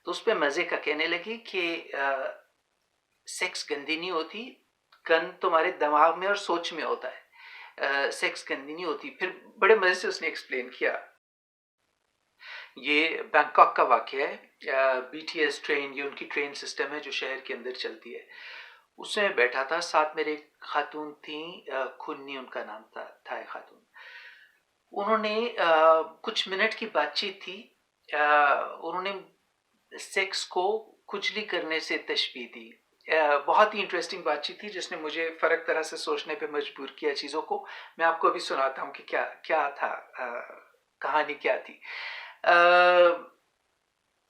तो उस पे मज़े का कहने लगी कि सेक्स गंदी नहीं होती, गंद तुम्हारे दिमाग में और सोच में होता है, सेक्स गंदी नहीं होती। फिर बड़े मज़े से उसने एक्सप्लेन किया। ये बैंकॉक का वाक़या है। बीटीएस ट्रेन, ये उनकी ट्रेन सिस्टम है जो शहर के अंदर चलती है। उसमें मैं बैठा था, साथ मेरे एक खातून थी, खुन्नी उनका नाम था एक खातून। उन्होंने कुछ मिनट की बातचीत थी। उन्होंने सेक्स को खुजली करने से तशबीह दी। बहुत ही इंटरेस्टिंग बातचीत थी जिसने मुझे फ़र्क तरह से सोचने पे मजबूर किया चीज़ों को। मैं आपको अभी सुनाता हूँ कि क्या क्या था, कहानी क्या थी।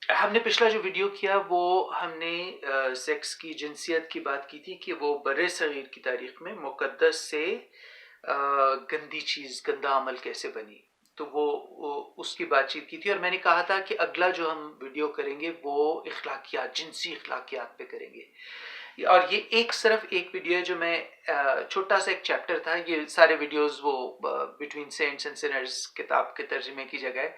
हमने पिछला जो वीडियो किया वो हमने सेक्स की जिनसियत की बात की थी कि वो बरे सगीर की तारीख में मुक़द्दस से गंदी चीज़, गंदा अमल कैसे बनी। तो वो उसकी बातचीत की थी और मैंने कहा था कि अगला जो हम वीडियो करेंगे वो इखलाकियात, जिनसी इखलाकियात पे करेंगे। और ये एक सिर्फ एक वीडियो है जो मैं छोटा सा एक चैप्टर था। ये सारे वीडियोस वो बिटवीन सेंट्स एंड सिनर्स किताब के तर्जमे की जगह है,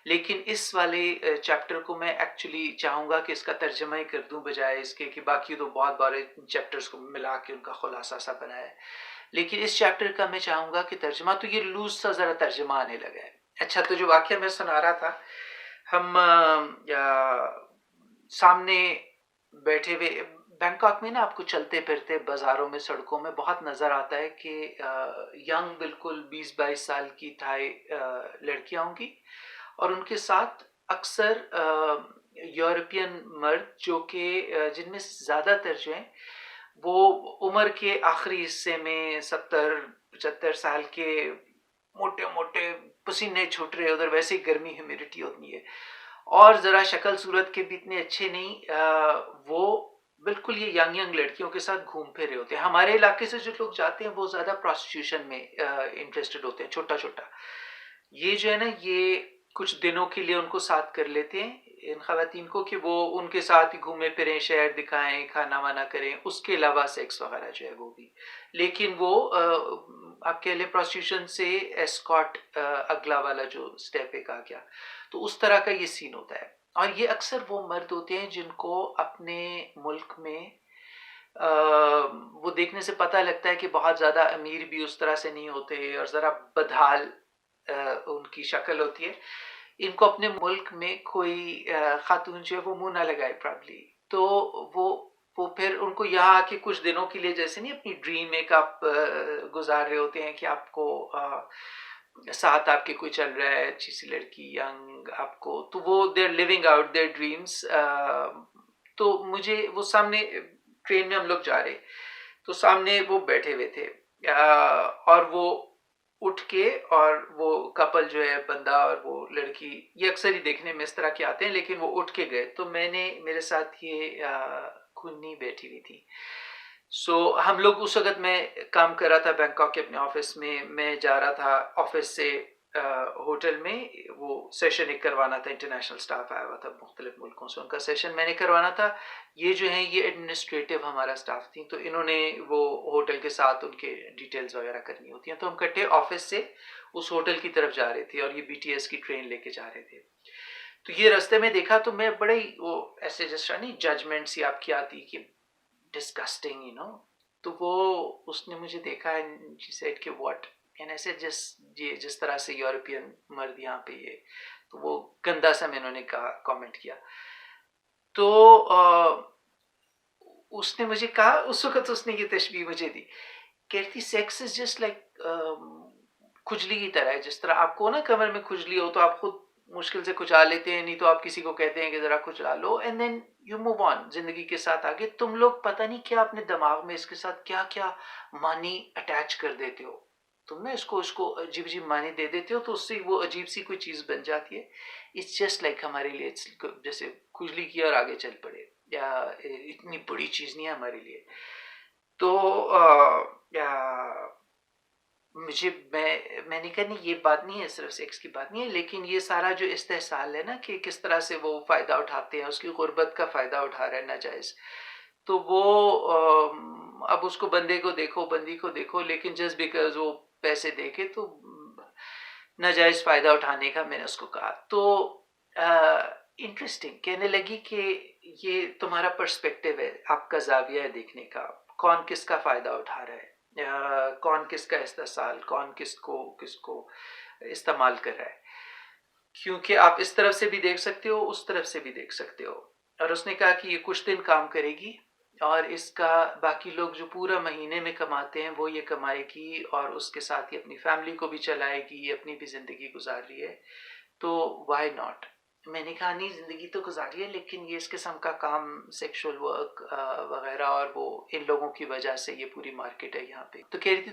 लेकिन इस वाले चैप्टर को मैं एक्चुअली चाहूँगा कि इसका तर्जमा ही कर दूँ बजाय इसके कि बाकी तो बहुत बारे चैप्टर्स को मिला के उनका खुलासा सा बनाया है। लेकिन इस चैप्टर का मैं चाहूँगा कि तर्जमा तो ये लूज सा ज़रा तर्जमा आने लगा है। अच्छा, तो जो वाक़या मैं सुना रहा था, हम सामने बैठे हुए बैंकॉक में ना आपको चलते फिरते बाज़ारों में, सड़कों में बहुत नज़र आता है कि यंग बिल्कुल 20-22 साल की थाई लड़कियां होंगी और उनके साथ अक्सर यूरोपियन मर्द जो कि जिनमें ज़्यादातर जो हैं वो उम्र के आखिरी हिस्से में 70-75 साल के, मोटे मोटे पसीने छूट रहे, उधर वैसे ही गर्मी ह्यूमिडिटी होती है और ज़रा शक्ल सूरत के भी इतने अच्छे नहीं। वो बिल्कुल ये यंग यंग लड़कियों के साथ घूम फिर रहे होते हैं। हमारे इलाके से जो लोग जाते हैं वो ज़्यादा प्रोस्टिट्यूशन में इंटरेस्टेड होते हैं, छोटा छोटा। ये जो है ना, ये कुछ दिनों के लिए उनको साथ कर लेते हैं इन खवातीन को कि वो उनके साथ ही घूमे फिरें, शहर दिखाएं, खाना वाना करें, उसके अलावा सेक्स वगैरह जो है वो भी। लेकिन वो आप कह लें प्रोस्टिट्यूशन से एस्कॉट, अगला वाला जो स्टेप एक आ गया, तो उस तरह का ये सीन होता है। और ये अक्सर वो मर्द होते हैं जिनको अपने मुल्क में वो देखने से पता लगता है कि बहुत ज़्यादा अमीर भी उस तरह से नहीं होते और ज़रा बदहाल उनकी शक्ल होती है। इनको अपने मुल्क में कोई खातून जो है वो मुंह ना लगाए प्रॉब्ली, तो वो फिर उनको यहाँ आके कुछ दिनों के लिए, जैसे नहीं अपनी ड्रीम एक आप गुजार रहे होते हैं कि आपको साथ आपके कोई चल रहा है, अच्छी सी लड़की यंग आपको, तो वो they are living out their dreams. तो मुझे वो सामने ट्रेन में हम लोग जा रहे, तो सामने वो बैठे हुए थे और वो उठ के, और वो कपल जो है, बंदा और वो लड़की, ये अक्सर ही देखने में इस तरह के आते हैं, लेकिन वो उठ के गए। तो मैंने, मेरे साथ ये खुन्नी बैठी हुई थी। हम लोग उस वक्त, मैं काम कर रहा था बैंकॉक के अपने ऑफिस में। मैं जा रहा था ऑफिस से होटल में, वो सेशन एक करवाना था। इंटरनेशनल स्टाफ आया हुआ था मुख्तलिफ मुल्कों से, उनका सेशन मैंने करवाना था। ये जो है ये एडमिनिस्ट्रेटिव हमारा स्टाफ थी, तो इन्होंने वो होटल के साथ उनके डिटेल्स वगैरह करनी होती हैं। तो हम कट्टे ऑफिस से उस होटल की तरफ जा रहे थे और ये बीटीएस की ट्रेन लेके जा रहे थे। तो ये रास्ते में देखा तो मैं बड़े ही वो ऐसे जैसा नहीं जजमेंट सी आपकी आती कि डिस्गस्टिंग, तो वो उसने मुझे देखा एंड शी सेड कि व्हाट, एंड ऐसे जिस तरह से यूरोपियन मर्द यहाँ पे ये, तो वो गंदा सा मैंने कहा, कमेंट किया। तो उसने मुझे कहा, उस वक्त उसने ये तशबीह मुझे दी, कहती सेक्स इज जस्ट लाइक खुजली की तरह है। जिस तरह आपको ना कमर में खुजली हो तो आप खुद मुश्किल से खुजा लेते हैं, नहीं तो आप किसी को कहते हैं कि जरा खुजला लो, and then you move on जिंदगी के साथ आगे। तुम लोग पता नहीं क्या अपने दिमाग में इसके साथ क्या क्या मानी अटैच कर देते हो। तुम ना इसको अजीब अजीब मानी दे देते हो, तो उससे वो अजीब सी कोई चीज बन जाती है। इट्स जस्ट लाइक हमारे लिए जैसे खुजली किया और आगे चल पड़े, या इतनी बड़ी चीज नहीं है हमारे लिए। तो मैंने कहा नहीं, ये बात नहीं है, सिर्फ सेक्स की बात नहीं है, लेकिन ये सारा जो इस्तेहसाल है ना कि किस तरह से वो फ़ायदा उठाते हैं, उसकी गुर्बत का फ़ायदा उठा रहा है नाजायज़। तो वो अब उसको बंदे को देखो, बंदी को देखो, लेकिन जस्ट बिकॉज वो पैसे देके तो नाजायज़ फ़ायदा उठाने का मैंने उसको कहा। तो इंटरेस्टिंग, कहने लगी कि ये तुम्हारा पर्सपेक्टिव है, आपका ज़ाविया है देखने का, कौन किसका फ़ायदा उठा रहा है, कौन किसका इस्तेसाल, कौन किसको किसको इस्तेमाल कर रहा है। क्योंकि आप इस तरफ से भी देख सकते हो, उस तरफ से भी देख सकते हो। और उसने कहा कि ये कुछ दिन काम करेगी और इसका बाकी लोग जो पूरा महीने में कमाते हैं वो ये कमाएगी और उसके साथ ही अपनी फैमिली को भी चलाएगी, अपनी भी ज़िंदगी गुजार रही है, तो व्हाई नॉट। मैंने कहा नहीं, ज़िंदगी तो गुजारी है लेकिन ये इस किस्म का काम, सेक्सुअल वर्क वगैरह, और वो इन लोगों की वजह से ये पूरी मार्केट है यहाँ पे। तो कह रही थी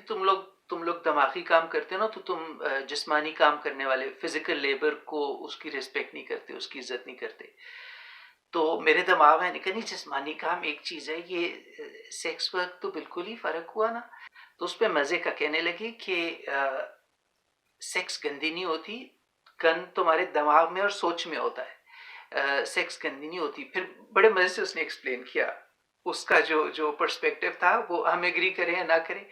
तुम लोग दिमागी काम करते हो ना, तो तुम जिस्मानी काम करने वाले फिजिकल लेबर को उसकी रिस्पेक्ट नहीं करते, उसकी इज्जत नहीं करते। तो मेरे दिमाग में निकली, जिस्मानी काम एक चीज़ है, ये सेक्स वर्क तो बिल्कुल ही फ़र्क हुआ ना। तो उस पर मज़े का कहने लगी कि सेक्स गंदी नहीं होती, गंद तुम्हारे दिमाग में और सोच में होता है, सेक्स गंदी नहीं होती। फिर बड़े मज़े से उसने एक्सप्लेन किया, उसका जो जो पर्सपेक्टिव था, वो हम एग्री करें या ना करें।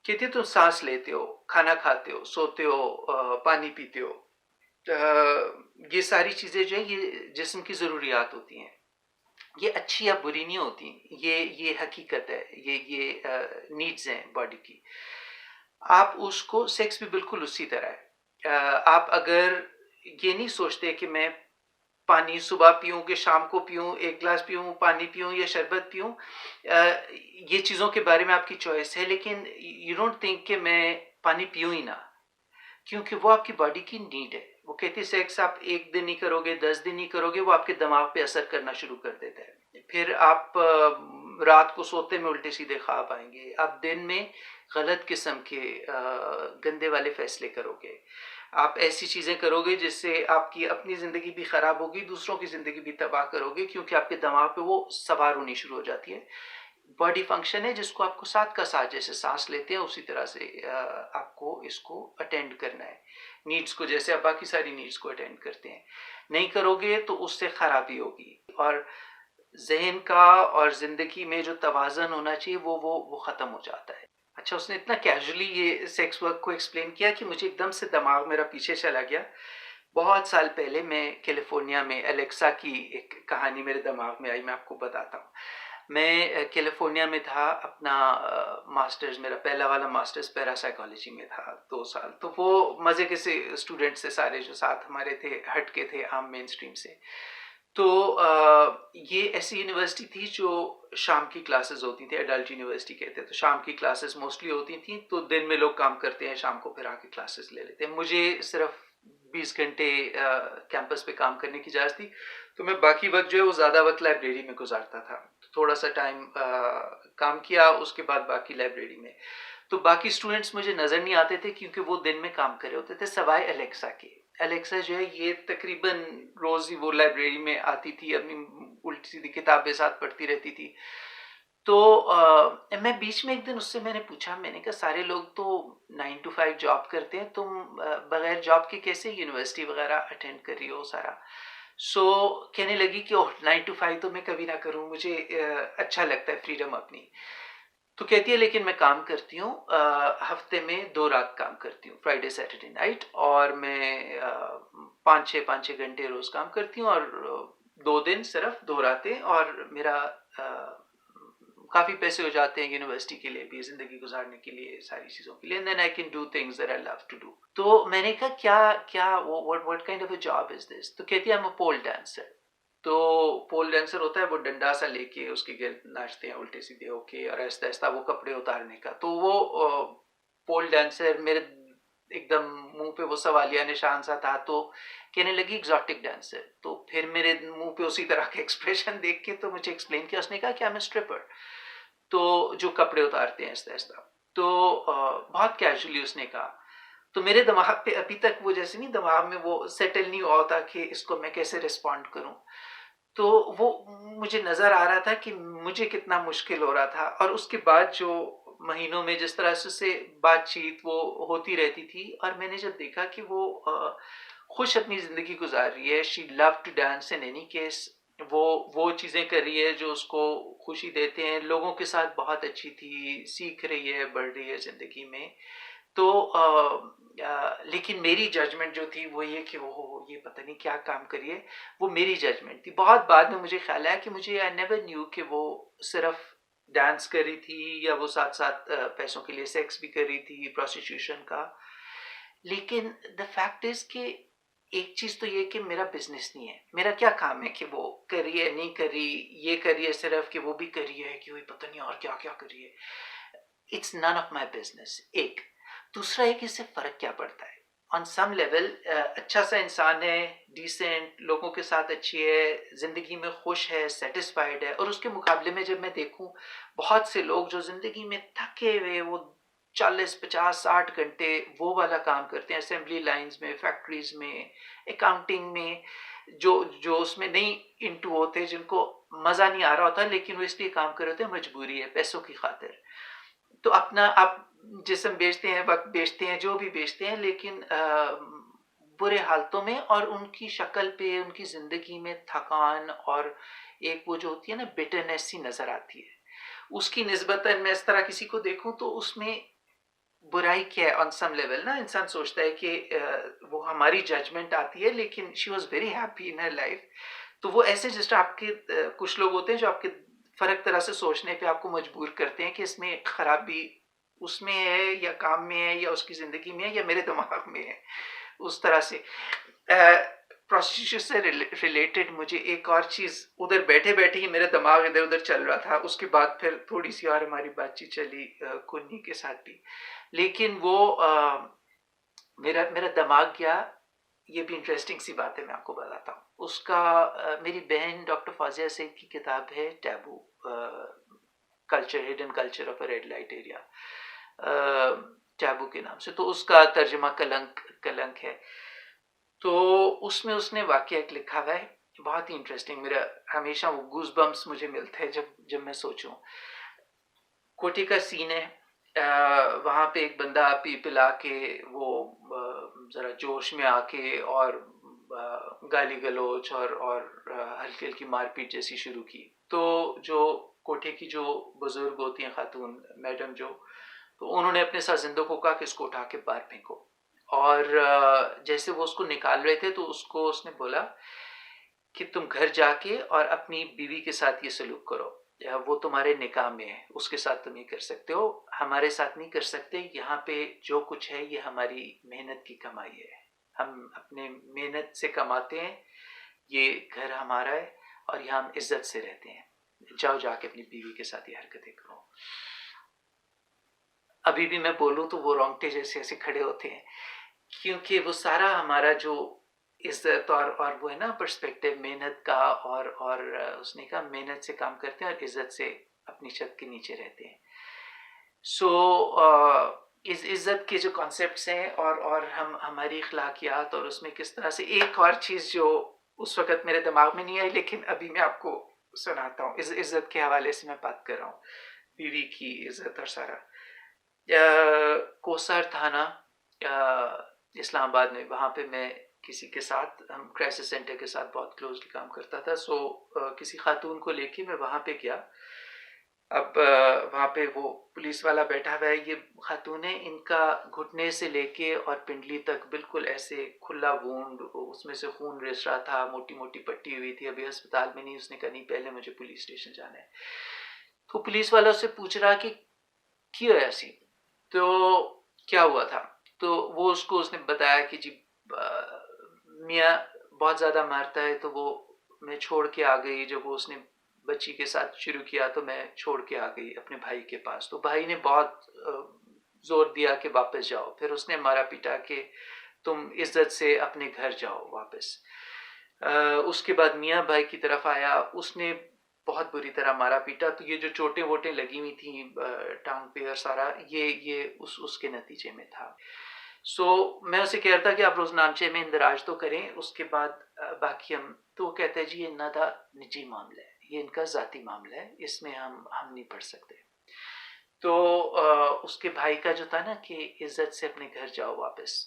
कहती है तुम सांस लेते हो, खाना खाते हो, सोते हो, पानी पीते हो, ये सारी चीज़ें जो है ये जिस्म की ज़रूरियात होती हैं, ये अच्छी या बुरी नहीं होती, ये हकीकत है, ये नीड्स हैं बॉडी की। आप उसको, सेक्स भी बिल्कुल उसी तरह है। आप अगर ये नहीं सोचते कि मैं पानी सुबह पीऊँ कि शाम को पीऊँ, 1 ग्लास पीऊँ, पानी पीऊँ या शरबत पीऊँ, ये चीज़ों के बारे में आपकी चॉइस है, लेकिन यू डोंट थिंक कि मैं पानी पीऊँ ही ना, क्योंकि वो आपकी बॉडी की नीड है। वो कहती है सेक्स आप 1 दिन नहीं करोगे, 10 दिन नहीं करोगे, वो आपके दिमाग पे असर करना शुरू कर देता है। फिर आप रात को सोते में उल्टे-सीधे ख्वाब आएँगे, आप दिन में गलत किस्म के गंदे वाले फैसले करोगे। आप ऐसी चीज़ें करोगे जिससे आपकी अपनी ज़िंदगी भी ख़राब होगी, दूसरों की ज़िंदगी भी तबाह करोगे, क्योंकि आपके दिमाग पे वो सवार होनी शुरू हो जाती है। बॉडी फंक्शन है जिसको आपको साथ का साथ, जैसे सांस लेते हैं उसी तरह से आपको इसको अटेंड करना है। नीड्स को जैसे आप बाकी सारी नीड्स को अटेंड करते हैं, नहीं करोगे तो उससे खराबी होगी, और जहन का और जिंदगी में जो तवाज़न होना चाहिए वो ख़त्म हो जाता है। अच्छा, उसने इतना कैजुअली ये सेक्स वर्क को एक्सप्लेन किया कि मुझे एकदम से दिमाग मेरा पीछे चला गया। बहुत साल पहले मैं कैलिफोर्निया में एलेक्सा की एक कहानी मेरे दिमाग में आई, मैं आपको बताता हूँ। मैं कैलिफोर्निया में था, अपना मास्टर्स, मेरा पहला वाला मास्टर्स पैरासाइकोलॉजी में था, 2 साल। तो वो मज़े के से स्टूडेंट्स थे सारे जो साथ हमारे थे, हट के थे आम मेन स्ट्रीम से। तो ये ऐसी यूनिवर्सिटी थी जो शाम की क्लासेस होती थी, एडल्ट यूनिवर्सिटी कहते हैं। तो शाम की क्लासेस मोस्टली होती थी, तो दिन में लोग काम करते हैं, शाम को फिर आके क्लासेस ले लेते हैं। मुझे सिर्फ 20 घंटे कैंपस पे काम करने की इजाज़त थी, तो मैं बाकी वक्त जो है वो ज़्यादा वक्त लाइब्रेरी में गुजारता था। तो थोड़ा सा टाइम काम किया, उसके बाद बाकी लाइब्रेरी में। तो बाकी स्टूडेंट्स मुझे नज़र नहीं आते थे क्योंकि वो दिन में काम कर रहे होते थे, सवाए एलेक्सा के। एलेक्सा जो है ये तकरीबन रोज़ ही वो लाइब्रेरी में आती थी, अपनी उल्टी सीधी किताबें साथ पढ़ती रहती थी। तो मैं बीच में एक दिन उससे मैंने पूछा, मैंने कहा सारे लोग तो 9 to 5 जॉब करते हैं, तुम बगैर जॉब के कैसे यूनिवर्सिटी वगैरह अटेंड कर रही हो सारा। सो कहने लगी कि ओह, 9 to 5 तो मैं कभी ना करूं, मुझे अच्छा लगता है फ्रीडम अपनी। तो कहती है लेकिन मैं काम करती हूँ, हफ्ते में 2 रात काम करती हूँ, फ्राइडे सैटरडे नाइट, और मैं 5-6 घंटे रोज काम करती हूँ, और 2 दिन सिर्फ 2 रातें, और मेरा काफ़ी पैसे हो जाते हैं यूनिवर्सिटी के लिए भी, ज़िंदगी गुजारने के लिए, सारी चीज़ों के लिए, and then I can do things that I love to do. तो मैंने कहा क्या क्या what kind of a job is this. तो कहती है I am a pole dancer. तो पोल डांसर होता है वो डंडा सा लेके उसके गिर्द नाचते हैं उल्टे सीधे होके, और आहिस्ता आहिस्ता वो कपड़े उतारने का। तो वो पोल डांसर मेरे एकदम मुंह पे वो सवालिया निशान सा था। तो कहने लगी एग्जॉटिक डांसर। तो फिर मेरे मुंह पे उसी तरह का एक्सप्रेशन देख के तो मुझे एक्सप्लेन किया उसने, कहा कि आई एम अ स्ट्रिपर, तो जो कपड़े उतारते हैं आहिस्ता आहिस्ता। तो बहुत कैजुअली उसने कहा। तो मेरे दिमाग पे अभी तक वो, जैसे नहीं, दिमाग में वो सेटल नहीं हुआ था कि इसको मैं कैसे रिस्पॉन्ड करूं। तो वो मुझे नज़र आ रहा था कि मुझे कितना मुश्किल हो रहा था, और उसके बाद जो महीनों में जिस तरह से उससे बातचीत वो होती रहती थी, और मैंने जब देखा कि वो खुश अपनी ज़िंदगी गुजार रही है, she love to dance in any case, वो चीज़ें कर रही है जो उसको खुशी देते हैं, लोगों के साथ बहुत अच्छी थी, सीख रही है, बढ़ रही है ज़िंदगी में, तो लेकिन मेरी जजमेंट जो थी वो ये कि ओहो! ये पता नहीं क्या काम कर रही है, वो मेरी जजमेंट थी। बहुत बाद में मुझे ख़्याल आया कि मुझे आई नेवर न्यू कि वो सिर्फ़ डांस कर रही थी या वो साथ-साथ पैसों के लिए सेक्स भी कर रही थी, प्रोस्टिट्यूशन का। लेकिन द फैक्ट इज़ कि एक चीज़ तो ये है कि मेरा बिज़नेस नहीं है। मेरा क्या काम है कि वो कर रही है, नहीं कर रही, ये कर रही है सिर्फ़ कि वो भी कर रही है कि वो पता नहीं और क्या-क्या कर रही है। It's none of my business एक। दूसरा है कि इससे फ़र्क क्या पड़ता है? ऑन सम लेवल अच्छा-सा इंसान है, डिसेंट, लोगों के साथ अच्छी है, ज़िंदगी में खुश है, सैटिस्फाइड है और उसके मुकाबले में जब मैं देखूँ, बहुत से लोग जो ज़िंदगी में थके हुए वो 40, 50, 60 घंटे वो वाला काम करते हैं असेंबली लाइन्स में, फैक्ट्रीज़ में, अकाउंटिंग में, जो जो उसमें नहीं इंटू होते, जिनको मज़ा नहीं आ रहा होता लेकिन वो इसलिए काम कर रहे होते हैं मजबूरी है, पैसों की खातिर। तो अपना आप जिस्म बेचते हैं, वक़्त बेचते हैं, जो भी बेचते हैं लेकिन बुरे हालतों में और उनकी शक्ल पे, उनकी ज़िंदगी में थकान और एक वो जो होती है ना बिटरनेस सी नज़र आती है। उसकी निस्बतन मैं इस तरह किसी को देखूँ तो उसमें बुराई क्या है ऑन सम लेवल ना इंसान सोचता है कि वो हमारी जजमेंट आती है लेकिन she was very happy in her life. तो वो ऐसे जस्ट आपके कुछ लोग होते हैं जो आपके फ़र्क तरह से सोचने पे आपको मजबूर करते हैं कि इसमें खराबी उसमें है या काम में है या उसकी ज़िंदगी में है या मेरे दिमाग में है, उस तरह से। प्रोस्टिट्यूशन से रिलेटेड मुझे एक और चीज़ उधर बैठे-बैठे ही मेरा दिमाग इधर-उधर चल रहा था। उसके बाद फिर थोड़ी-सी और हमारी बातचीत चली कुन्नी के साथ भी। लेकिन वो मेरा मेरा दिमाग गया, ये भी इंटरेस्टिंग सी बात है मैं आपको बताता हूँ। उसका मेरी बहन डॉक्टर फ़ाज़िया सईद की किताब है taboo culture hidden culture of a red light area taboo के नाम से। तो उसका तर्जुमा कलंक कलंक है। तो उसमें उसने वाक़या एक लिखा हुआ है, बहुत ही इंटरेस्टिंग मेरा हमेशा वो गूज़बम्प्स मुझे मिलते हैं जब जब मैं सोचूँ। कोठी का सीन है वहाँ पे एक बंदा पी-पिला के वो ज़रा जोश में आके और गाली-गलौच और हल्की-हल्की मार-पीट जैसी शुरू की। तो जो कोठे की जो बुज़ुर्ग होती हैं खातून मैडम जो, तो उन्होंने अपने साजिंदों को कहा कि इसको उठा के बाहर फेंको। और जैसे वो उसको निकाल रहे थे तो उसको उसने बोला कि तुम घर जाके और अपनी बीवी के साथ ये सलूक करो। या वो तुम्हारे निकाह में है, उसके साथ तुम ये कर सकते हो, हमारे साथ नहीं कर सकते। यहाँ पे जो कुछ है ये हमारी मेहनत की कमाई है। हम अपने मेहनत से कमाते हैं, ये घर हमारा है और यहाँ हम इज़्ज़त से रहते हैं। जाओ जाके अपनी बीवी के साथ ये हरकतें करो। अभी भी मैं बोलूँ तो वो रोंगटे जैसे ऐसे खड़े होते हैं, क्योंकि वो सारा हमारा जो इज़्ज़त और वो है ना पर्सपेक्टिव मेहनत का और उसने कहा मेहनत से काम करते हैं और इज़्ज़त से अपनी छत के नीचे रहते हैं। सो इस इज़्ज़त के जो कॉन्सेप्ट्स हैं और हम हमारी अखलाकियात और उसमें किस तरह से एक और चीज़ जो उस वक़्त मेरे दिमाग में नहीं आई लेकिन अभी मैं आपको सुनाता हूँ। इज़्ज़त के हवाले से मैं बात कर रहा हूँ, बीवी की इज़्ज़त और सारा। कोसर थाना इस्लामाबाद में, वहाँ पे मैं किसी के साथ हम क्राइसिस सेंटर के साथ बहुत क्लोजली काम करता था। सो किसी खातून को लेके मैं वहाँ पे गया। अब वहाँ पे वो पुलिस वाला बैठा हुआ है, ये खातून है, इनका घुटने से लेके और पिंडली तक बिल्कुल ऐसे खुला वुंड, उसमें से खून रिस रहा था, मोटी-मोटी पट्टी हुई थी। अभी अस्पताल में नहीं, उसने कहा नहीं पहले मुझे पुलिस स्टेशन जाना है। तो पुलिस वाला उससे पूछ रहा कि क्यों ऐसी? तो क्या हुआ था? तो वो उसको उसने बताया कि जी मियाँ बहुत ज़्यादा मारता है तो वो मैं छोड़ के आ गई। जब वो उसने बच्ची के साथ शुरू किया तो मैं छोड़ के आ गई अपने भाई के पास। तो भाई ने बहुत ज़ोर दिया कि वापस जाओ। फिर उसने मारा-पीटा कि तुम इज़्ज़त से अपने घर जाओ वापस। उसके बाद मियाँ भाई की तरफ आया, उसने बहुत बुरी तरह मारा-पीटा। तो ये जो चोटें-वोटें लगी हुई थी टाँग पे और सारा ये उसके नतीजे में था। सो मैं उसे कह रहा था कि आप रोज़नामचे में इंदराज तो करें, उसके बाद बाकी हम। तो वो कहता है जी ये इनका निजी मामला है, ये इनका ज़ाती मामला है, इसमें हम नहीं पढ़ सकते। तो उसके भाई का जो था ना कि इज़्ज़त से अपने घर जाओ वापस।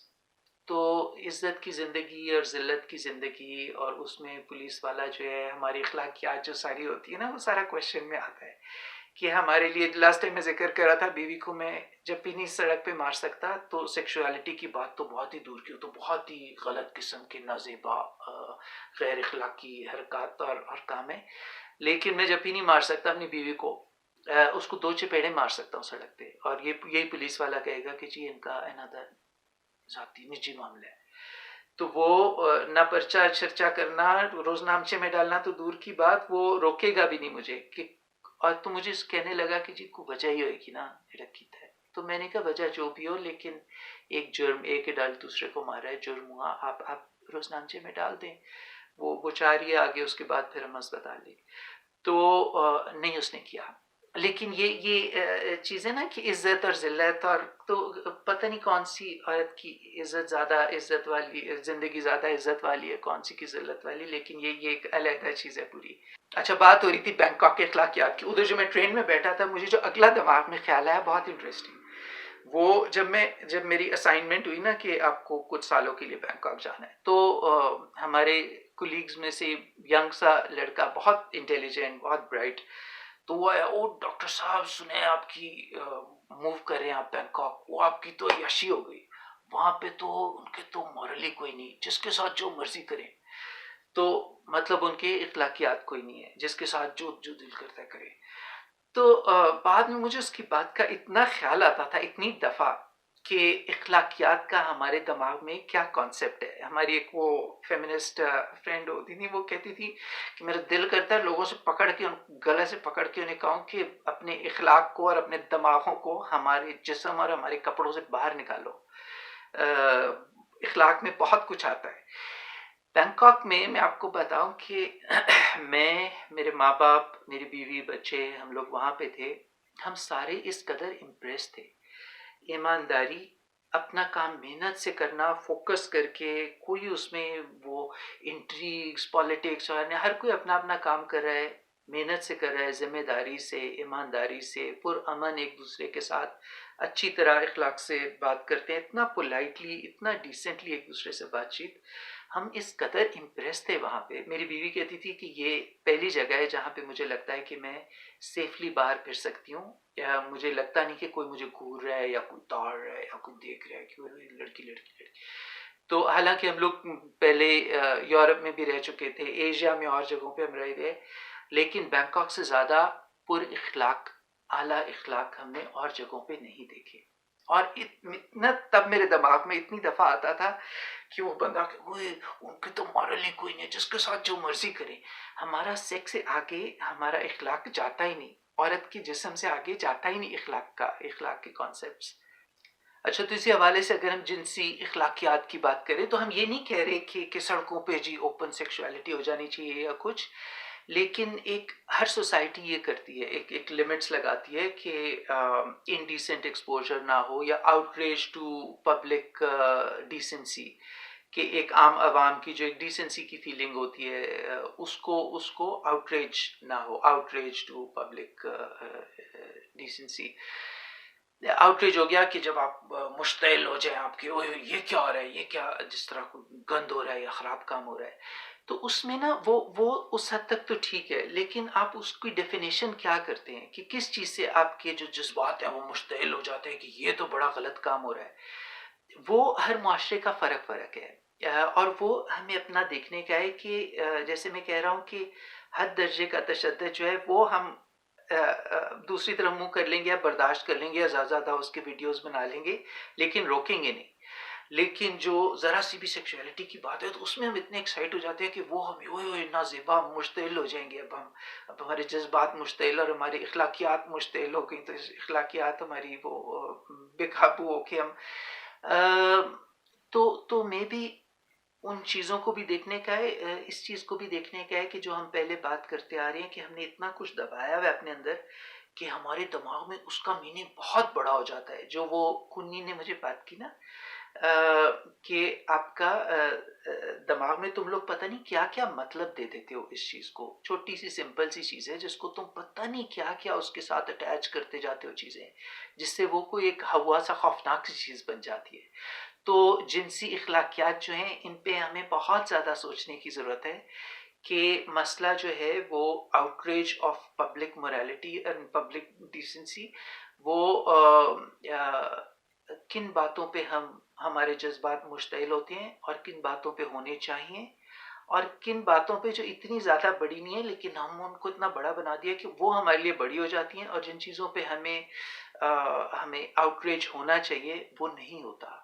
तो इज़्ज़त की ज़िंदगी और ज़िल्लत की ज़िंदगी और उसमें पुलिस वाला जो है, हमारी अखलाकियात जो सारी होती है ना, वो सारा क्वेश्चन में आता है कि हमारे लिए लास्ट टाइम मैं ज़िक्र कर रहा था, बीवी को मैं जब भी नहीं सड़क पे मार सकता, तो सेक्सुअलिटी की बात तो बहुत ही दूर की, वो तो बहुत ही गलत किस्म के नाज़ेबा गैर अखलाकी हरकत और काम है। लेकिन मैं जब भी नहीं मार सकता अपनी बीवी को, उसको 2 चपेड़े मार सकता हूँ सड़क पे, और ये यही पुलिस वाला कहेगा कि जी इनका अनदर ज़ाती निजी मामला है। तो वो ना पर्चा चर्चा करना, रोजनामचे में डालना तो दूर की बात, वो रोकेगा भी नहीं मुझे कि, और तो मुझे कहने लगा कि जी को वजह ही होगी ना लड़की है। तो मैंने कहा वजह जो भी हो, लेकिन एक जुर्म, एक एडल्ट दूसरे को मारा है, जुर्म हुआ, आप रोजनामचे में डाल दें। वो चाह रही है आगे, उसके बाद फिर हम अस्पताल ले। तो नहीं उसने किया। लेकिन ये चीज़ है ना कि इज़्ज़त और ज़िल्लत, और तो पता नहीं कौन-सी औरत की इज़्ज़त ज़्यादा इज़्ज़त वाली, ज़िंदगी ज़्यादा इज़्ज़त वाली है, कौन-सी की ज़िल्लत वाली, लेकिन ये एक अलग चीज़ है पूरी। अच्छा, बात हो रही थी बैंकॉक के अखलाकियात की। उधर जो मैं ट्रेन में बैठा था, मुझे जो अगला दिमाग में ख़्याल आया बहुत इंटरेस्टिंग। वो जब मेरी असाइनमेंट हुई ना कि आपको कुछ सालों के लिए बैंकॉक जाना है, तो हमारे कोलीग्स में से यंग सा लड़का, बहुत इंटेलिजेंट, बहुत ब्राइट, तो वो आया, ओ डॉक्टर साहब सुने आपकी मूव कर रहे हैं आप बैंकॉक, वो आपकी तो यशी हो गई, वहां पे तो उनके तो मॉरली कोई नहीं, जिसके साथ जो मर्जी करें। तो मतलब उनके इखलाकियात कोई नहीं है, जिसके साथ जो जो दिल करता है करे। तो बाद में मुझे उसकी बात का इतना ख्याल आता था, इतनी दफ़ा, कि इखलाकियात का हमारे दिमाग में क्या कॉन्सेप्ट है। हमारी एक वो फेमिनिस्ट फ्रेंड होती थी, वो कहती थी कि मेरा दिल करता है लोगों से पकड़ के, गले से पकड़ के उन्हें कहूँ कि अपने इखलाक को और अपने दिमागों को हमारे जिस्म और हमारे कपड़ों से बाहर निकालो। इखलाक में बहुत कुछ आता है। बैंकॉक में मैं आपको बताऊं कि मैं, मेरे माँ बाप, मेरी बीवी, बच्चे, हम लोग वहाँ पे थे। हम सारे इस कदर इम्प्रेस थे। ईमानदारी, अपना काम मेहनत से करना, फोकस करके, कोई उसमें वो इंट्रीग्स, पॉलिटिक्स, और हर कोई अपना अपना काम कर रहा है, मेहनत से कर रहा है, जिम्मेदारी से, ईमानदारी से, पुरअमन, एक दूसरे के साथ अच्छी तरह इखलाक से बात करते हैं, इतना पोलाइटली, इतना डिसेंटली एक दूसरे से बातचीत। हम इस कदर इम्प्रेस थे वहाँ पे। मेरी बीवी कहती थी कि ये पहली जगह है जहाँ पे मुझे लगता है कि मैं सेफली बाहर फिर सकती हूँ, या मुझे लगता नहीं कि कोई मुझे घूर रहा है या कोई ताड़ रहा है या कोई देख रहा है कि लड़की लड़की लड़की। तो हालांकि हम लोग पहले यूरोप में भी रह चुके थे, एशिया में और जगहों पे हम रहे थे, लेकिन बैंकॉक से ज़्यादा पुर इखलाक, आला इखलाक हमने और जगहों पे नहीं देखे। और इतना तब मेरे दिमाग में इतनी दफ़ा आता था कि वो बंदा, ओए उनके तो मॉरल ही कोई नहीं, जिसके साथ जो मर्जी करे। हमारा सेक्स से आगे हमारा इखलाक जाता ही नहीं, औरत की जिस्म से आगे जाता ही नहीं इखलाक के कॉन्सेप्ट्स। अच्छा, तो इसी हवाले से अगर हम जिनसी इखलाकियात की बात करें, तो हम ये नहीं कह रहे कि सड़कों पे जी ओपन सेक्सुअलिटी हो जानी चाहिए या कुछ, लेकिन एक हर सोसाइटी ये करती है, एक एक लिमिट्स लगाती है कि इनडिसेंट एक्सपोजर ना हो, या आउटरेज टू पब्लिक डिसेंसी, कि एक आम आवाम की जो एक डिसेंसी की फीलिंग होती है, उसको उसको आउटरेज ना हो, outrage to public decency. Outreach हो गया कि जब आप मुश्तैल हो जाए आपके, ओए ये क्या हो रहा है, ये क्या, जिस तरह को गंद हो रहा है या ख़राब काम हो रहा है, तो उसमें ना वो उस हद तक तो ठीक है, लेकिन आप उसकी डेफिनेशन क्या करते हैं कि किस चीज़ से आपके जो जज्बात हैं वो मुश्तैल हो जाते हैं कि ये तो बड़ा गलत काम हो रहा है। वो हर मुआशरे का फ़र्क है। और वो हमें अपना देखने का है कि जैसे मैं कह रहा हूँ कि हद दर्जे का तशद्दुद जो है वो हम दूसरी तरफ मुँह कर लेंगे या बर्दाश्त कर लेंगे, या ज़्यादा उसके वीडियोज़ बना लेंगे, लेकिन रोकेंगे नहीं। लेकिन जो ज़रा सी भी सेक्सुअलिटी की बात है, तो उसमें हम इतने एक्साइट हो जाते हैं कि वो हमें ओए ओए नाज़ेबा, मुश्तिल हो जाएँगे, अब हमारे जज़्बात मुश्तिल और हमारी इखलाकियात मुश्तिल हो गई, तो इखलाकियात हमारी वो बेकाबू हो के हम तो मे बी उन चीज़ों को भी देखने का है, इस चीज़ को भी देखने का है कि जो हम पहले बात करते आ रहे हैं कि हमने इतना कुछ दबाया हुआ है अपने अंदर कि हमारे दिमाग में उसका मीनिंग बहुत बड़ा हो जाता है। जो वो कुन्नी ने मुझे बात की ना, कि आपका दिमाग में तुम लोग पता नहीं क्या-क्या मतलब दे देते हो इस चीज़ को। छोटी-सी सिंपल सी चीज़ है जिसको तुम पता नहीं क्या-क्या उसके साथ अटैच करते जाते हो चीज़ें, जिससे वो कोई एक हवा सा खौफनाक सी चीज़ बन जाती है। तो जिनसी इखलाकियात जो हैं, इन पे हमें बहुत ज़्यादा सोचने की ज़रूरत है कि मसला जो है वो outrage of public morality and public decency, वो किन बातों पे हमारे जज्बात मुश्तइल होते हैं और किन बातों पे होने चाहिए, और किन बातों पे जो इतनी ज़्यादा बड़ी नहीं है लेकिन हम उनको इतना बड़ा बना दिया कि वो हमारे लिए बड़ी हो जाती हैं, और जिन चीज़ों पे हमें आउटरेज होना चाहिए वो नहीं होता।